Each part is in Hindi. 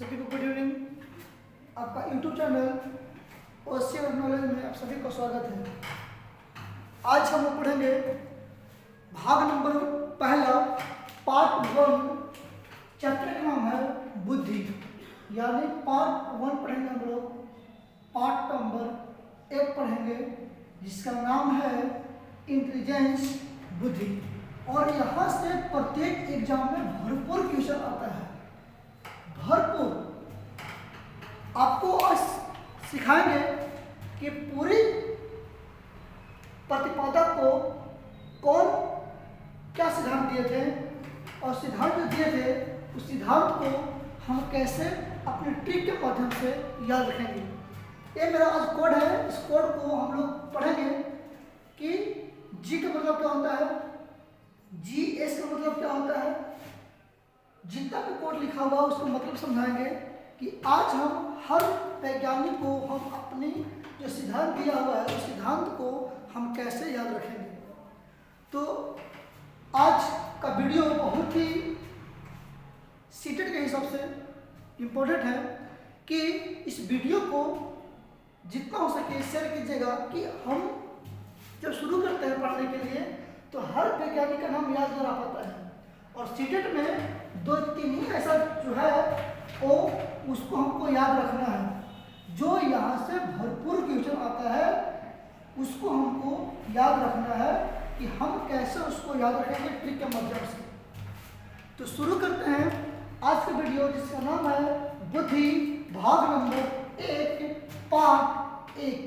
सभी को गुड इवनिंग। आपका YouTube channel ocean of knowledge में आप सभी को स्वागत है। आज हम लोग पढ़ेंगे भाग नंबर पहला पार्ट 1। चैप्टर का नाम है बुद्धि, यानी पार्ट 1 पढ़ेंगे हम लोग। पार्ट नंबर 1 पढ़ेंगे जिसका नाम है इंटेलिजेंस, बुद्धि। और यहाँ से प्रत्येक एग्जाम में भरपूर क्वेश्चन आता है, भरपूर। आपको आज सिखाएंगे कि पूरी प्रतिपादक को कौन क्या सिद्धांत दिए थे, और सिद्धांत जो दिए थे उस सिद्धांत को हम कैसे अपने ट्रिक के माध्यम से याद रखेंगे। ये मेरा आज कोड है। इस कोड को हम लोग पढ़ेंगे कि जी का मतलब क्या होता है, जी एस का मतलब क्या होता है। जितना भी कोड लिखा हुआ उसको मतलब समझाएंगे कि आज हम हर वैज्ञानिक को हम अपनी जो सिद्धांत दिया हुआ है उस सिद्धांत को हम कैसे याद रखेंगे। तो आज का वीडियो बहुत ही सीटेड के हिसाब से इम्पोर्टेंट है कि इस वीडियो को जितना हो सके शेयर कीजिएगा कि हम जब शुरू करते हैं पढ़ने के लिए तो हर वैज्ञानिक का नाम याद नहीं रह पाता है। और सीटेट में 2-3 ही ऐसा जो है वो उसको हमको याद रखना है। जो यहाँ से भरपूर क्वेश्चन आता है उसको हमको याद रखना है कि हम कैसे उसको याद रखेंगे ट्रिक के माध्यम से। तो शुरू करते हैं आज का वीडियो जिसका नाम है बुद्धि, भाग नंबर 1 पार्ट 1।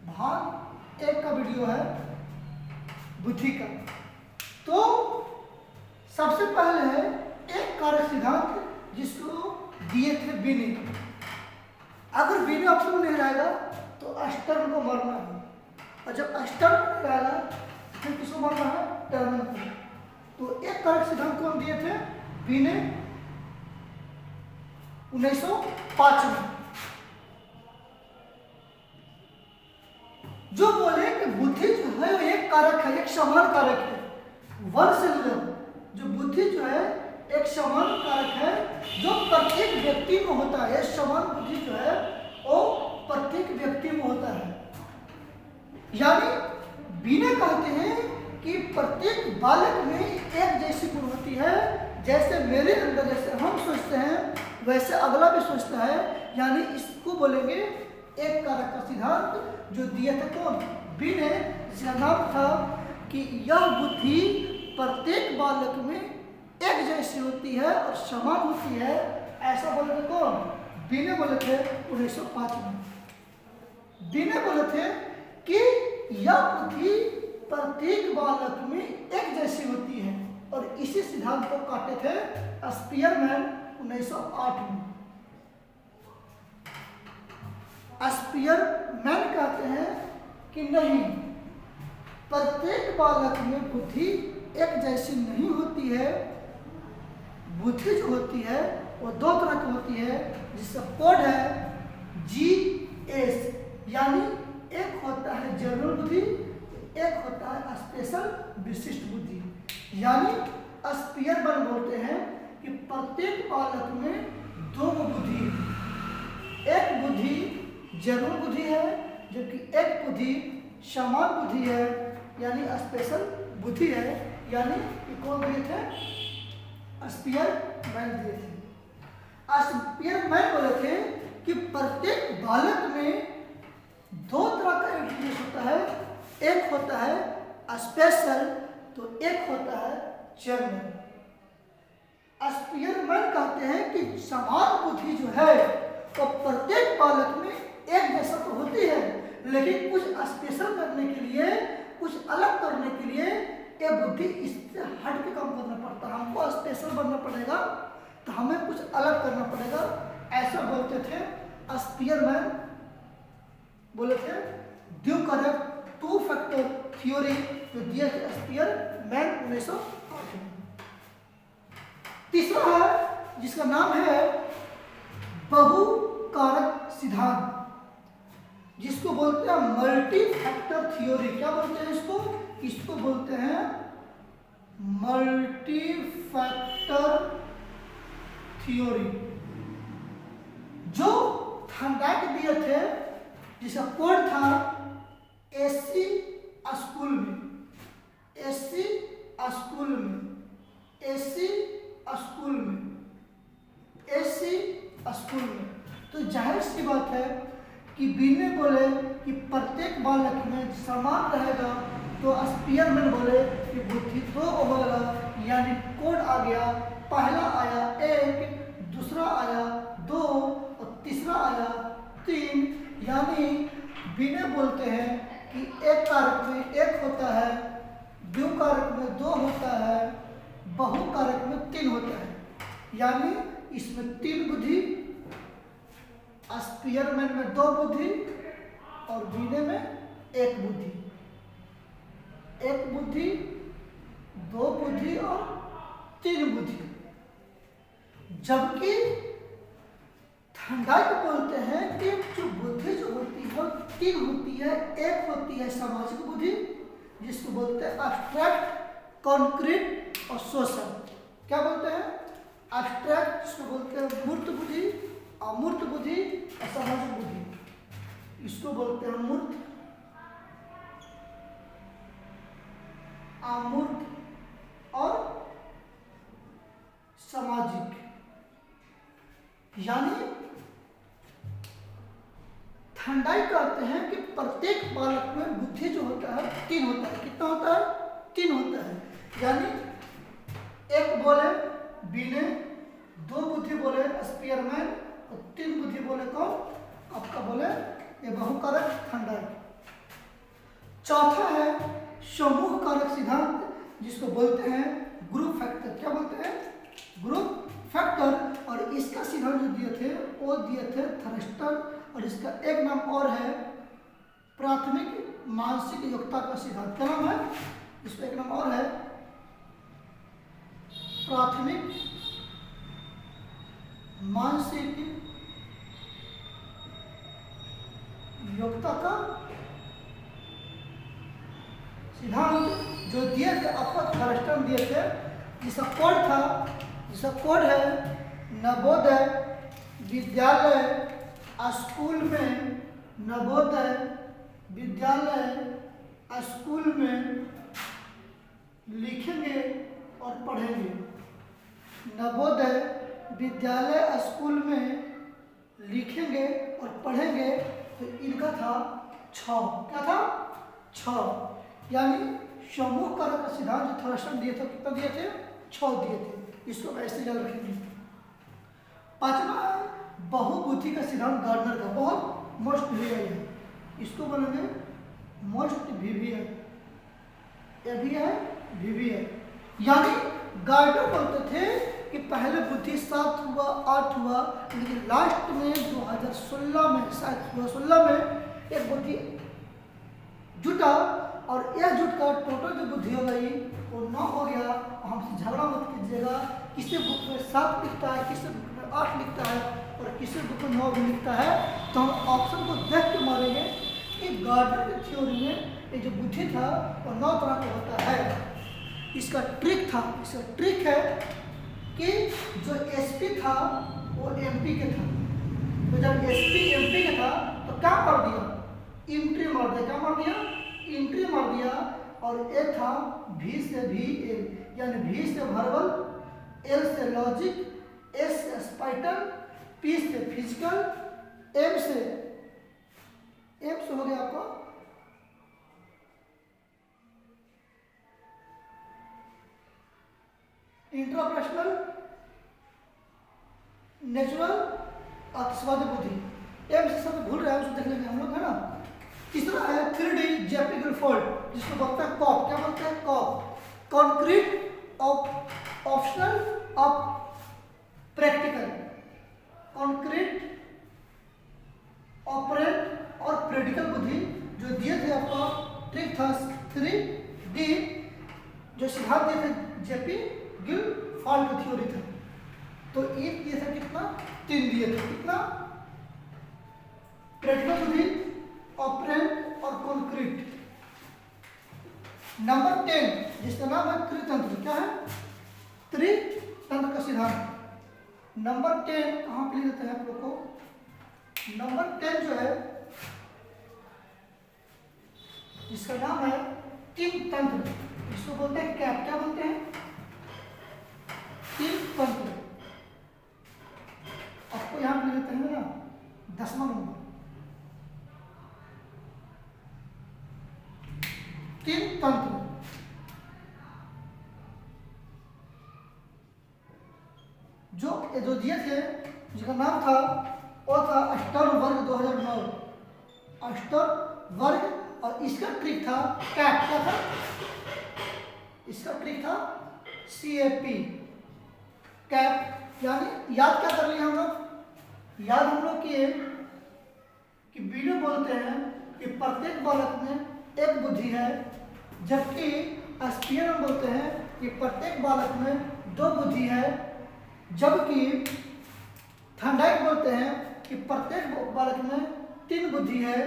भाग 1 का वीडियो है बुद्धि का। तो सबसे पहले है एक कारक सिद्धांत जिसको दिए थे बी ने। अगर बी ने ऑप्शन में नहीं रहेगा तो अस्टर्न को मारना है, और जब अस्टर्न में रहेगा फिर किसको मारना है, टर्नर को। तो एक कारक सिद्धांत को हम दिए थे बी ने 1905 में, जो बोले कि बुद्धि जो है वो एक कारक है, एक समान कारक है। वन सेलुलर जो बुद्धि जो है एक समान कारक है जो प्रत्येक व्यक्ति में होता है। समान बुद्धि जो है वो प्रत्येक व्यक्ति में होता है। यानी बीने कहते हैं कि प्रत्येक बालक में एक जैसी गुण होती है। जैसे मेरे अंदर जैसे हम सोचते हैं वैसे अगला भी सोचता है। यानी इसको बोलेंगे एक कारक का सिद्धांत जो दिए थे कौन, बी ने, जिसका नाम था कि यह बुद्धि प्रत्येक बालक में एक जैसी होती है और समान होती है। ऐसा बोले थे कौन, बी ने बोले थे 1905 में। बी ने बोले थे कि यह बुद्धि प्रत्येक बालक में एक जैसी होती है, और इसी सिद्धांत को काटे थे स्पीयरमैन 1908 में। स्पीयरमैन कहते हैं कि नहीं, प्रत्येक बालक में बुद्धि एक जैसी नहीं होती है। बुद्धि जो होती है वो 2 तरह की होती है, जिसका कोड है GS। यानी एक होता है जनरल बुद्धि, एक होता है स्पेशल विशिष्ट बुद्धि। यानी स्पीयरमैन बोलते हैं कि प्रत्येक बालक में 2 बुद्धि है। एक बुद्धि जनरल बुद्धि है, जबकि एक बुद्धि समान बुद्धि है, यानी स्पेशल बुद्धि है। यानी कि कौन दिए थे, स्पीयरमैन दिए थे। स्पीयरमैन बोले थे कि प्रत्येक बालक में 2 तरह का इंटेलिजेंस होता है। एक होता है स्पेशल तो एक होता है जनरल। स्पीयरमैन कहते हैं कि समान बुद्धि जो है वो प्रत्येक बालक में एक जैसा तो होती है, लेकिन कुछ स्पेशल करने के लिए, कुछ अलग करने के लिए ये बुद्धि इससे हट के काम करना पड़ता है। हमको स्पेशल बनना पड़ेगा तो हमें कुछ अलग करना पड़ेगा। ऐसा बोलते थे स्पीयरमैन। बोले थे ड्यू करेक्ट 2 फैक्टर थ्योरी जो दिया थे स्पीयरमैन 1908 में। तीसरा है जिसका नाम है बहुकारक सिद्धांत, जिसको बोलते हैं मल्टी फैक्टर थ्योरी। क्या बोलते हैं इसको, इसको बोलते हैं मल्टी फैक्टर थ्योरी। जो थॉर्नडाइक दिए थे जिसका कोड था एससी स्कूल में, एससी स्कूल में, एससी स्कूल में, एससी स्कूल में। तो जाहिर सी बात है कि बीने बोले कि प्रत्येक बालक में समान रहेगा, तो स्पीयरमैन बोले कि बुद्धि 2 होगा, यानी कोड आ गया, पहला आया 1, दूसरा आया 2 और तीसरा आया 3। यानी बीने बोलते हैं कि एक कारक में 1 होता है, द्वि कारक में 2 होता है, बहु कारक में 3 होता है। यानी इसमें 3 बुद्धि, स्पीयरमैन में 2 बुद्धि और बीने में 1 बुद्धि, 1 बुद्धि, 2 बुद्धि और 3 बुद्धि। जबकि थॉर्नडाइक बोलते हैं कि जो बुद्धि जो होती है 3 होती है। एक होती है सामाजिक बुद्धि जिसको बोलते हैं एब्स्ट्रैक्ट, कॉन्क्रीट और सोशल। क्या बोलते हैं? एब्स्ट्रैक्ट जिसको बोलते हैं मूर्त बुद्धि, अमूर्त बुद्धि और सामाजिक बुद्धि। इसको बोलते हैं मूर्त, अमूर्त और सामाजिक। यानी थॉर्नडाइक कहते हैं कि प्रत्येक बालक में बुद्धि जो होता है 3 होता है। कितना होता है? 3 होता है। यानी 1 बोले बीने, 2 बुद्धि बोले स्पीयरमैन और 3 बुद्धि बोले कौन? आपका बोले ये बहुकारक थॉर्नडाइक। चौथा है समूह कारक सिद्धांत जिसको बोलते हैं ग्रुप फैक्टर। क्या बोलते हैं? Group factor. और इसका सिद्धांत जो दिए थे वो दिए थे थर्स्टन, और इसका एक नाम और है प्राथमिक मानसिक योग्यता का सिद्धांत। क्या नाम है? इसका एक नाम और है प्राथमिक मानसिक योग्यता का सिद्धांत, जो दिए थे आपको थर्स्टन दिए थे, जिसका कोड है नवोदय विद्यालय स्कूल में, नवोदय विद्यालय स्कूल में लिखेंगे और पढ़ेंगे। नवोदय विद्यालय स्कूल में लिखेंगे और पढ़ेंगे। तो इनका था 6। क्या था? 6। यानी समूह कारक का सिद्धांत जो थर्स्टन दिए थे, कितना दिए थे? 6 दिए थे। इसको ऐसे याद रखेंगे। 5वां है बहुबुद्धि का सिद्धांत गार्डनर का, बहुत मोस्ट वीवी है। इसको बोलेंगे मोस्ट वीवी है, ये भी है वीवी है। यानी गार्डनर बोलते थे कि पहले बुद्धि 7 हुआ, 8 हुआ, लेकिन लास्ट में 2016 में, शायद 2016 में एक बुद्धि जुटा, और यह जुटकर टोटल जो बुद्धि हो गई वो 9 हो गया। हमसे झगड़ा मत कीजिएगा, किसी बुक में 7 लिखता है, किसी बुक में 8 लिखता है और किसी बुक में 9 भी लिखता है। तो हम ऑप्शन को देख के मारेंगे कि गार्डनर की थ्योरी में ये जो बुद्धि था वो 9 तरह का होता है। इसका ट्रिक है कि जो एसपी था वो एमपी के था। तो जब एसपी एमपी के था तो क्या कर दिया? इंट्री मार दिया। क्या मार दिया? इंट्री मार दिया। और ए था भी से भी एल, यानी भी से वर्बल, एल से लॉजिक, एस से स्पाइटल, पी से फिजिकल, एम से हो गया आपका इंट्रापर्सनल, नेचुरल, आत्मवादी बुद्धि। एम से सब भूल रहे हैं, उसको देख लेंगे हम लोग, है ना। तीसरा है 3D जेपी ग्रिफोल्ड, जिसको बोलते हैं कॉप। क्या बोलते हैं? COP. Concrete, optional, of practical. Concrete, operant और प्रैक्टिकल बुद्धि जो दिए थे आपका ट्रिक था 3D, जो सिद्धांत दिए थे जेपी गिलफॉर्ड की थ्योरी था। तो एक दिए थे कितना? 3 दिए थे। कितना? प्रैक्टिकल बुद्धि, ऑपरेंट और कॉन्क्रीट। नंबर 10 जिसका नाम है त्रितंत्र। क्या है? त्रितंत्र का सिद्धांत। नंबर 10 कहाँ पे लिख देते हैं आप लोग को? नंबर 10 जो है, इसका नाम है तीन तंत्र। इसको बोलते हैं कैप। क्या बोलते हैं? तीन तंत्र। आपको यहां पे देते हैं ना 10वां नंबर, तीन तंत्र। जो दिए थे, जिसका नाम था वो था अष्टम वर्ग 2009। अष्टम वर्ग, और इसका ट्रिक था कैप। क्या था इसका ट्रिक? था CAP, कैप। यानी याद क्या कर लिए हम लोग? याद हम लोग किए कि बीडो बोलते हैं कि प्रत्येक बालक में एक बुद्धि है, जबकि स्पीयर बोलते हैं कि प्रत्येक बालक में दो बुद्धि है, जबकि थर्डाइट बोलते हैं कि प्रत्येक बालक में तीन बुद्धि है।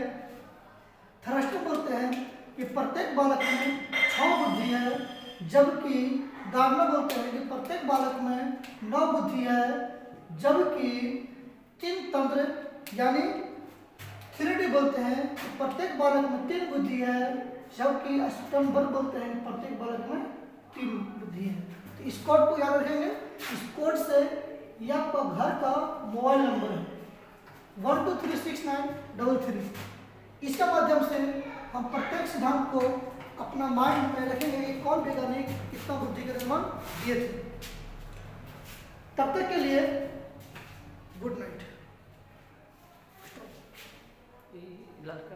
थ्रस्टर बोलते हैं कि प्रत्येक बालक में 6 बुद्धि है, जबकि गार्डनर बोलते हैं कि प्रत्येक बालक में 9 बुद्धि है। जबकि तीन तंत्र यानी 3D बोलते हैं कि प्रत्येक बालक में 3 बुद्धि है, जबकि स्टम्बर बोलते हैं कि प्रत्येक बालक में 3 बुद्धि है। तो इस कोड को याद रखेंगे। इस कोड से ये आपका घर का मोबाइल नंबर है 12369333। इसके माध्यम से हम प्रत्येक सिद्धांत को अपना माइंड में रखेंगे कि कौन वैज्ञानिक कितना बुद्धि के निर्माण दिए थे। तब तक के लिए गुड नाइट। लड़का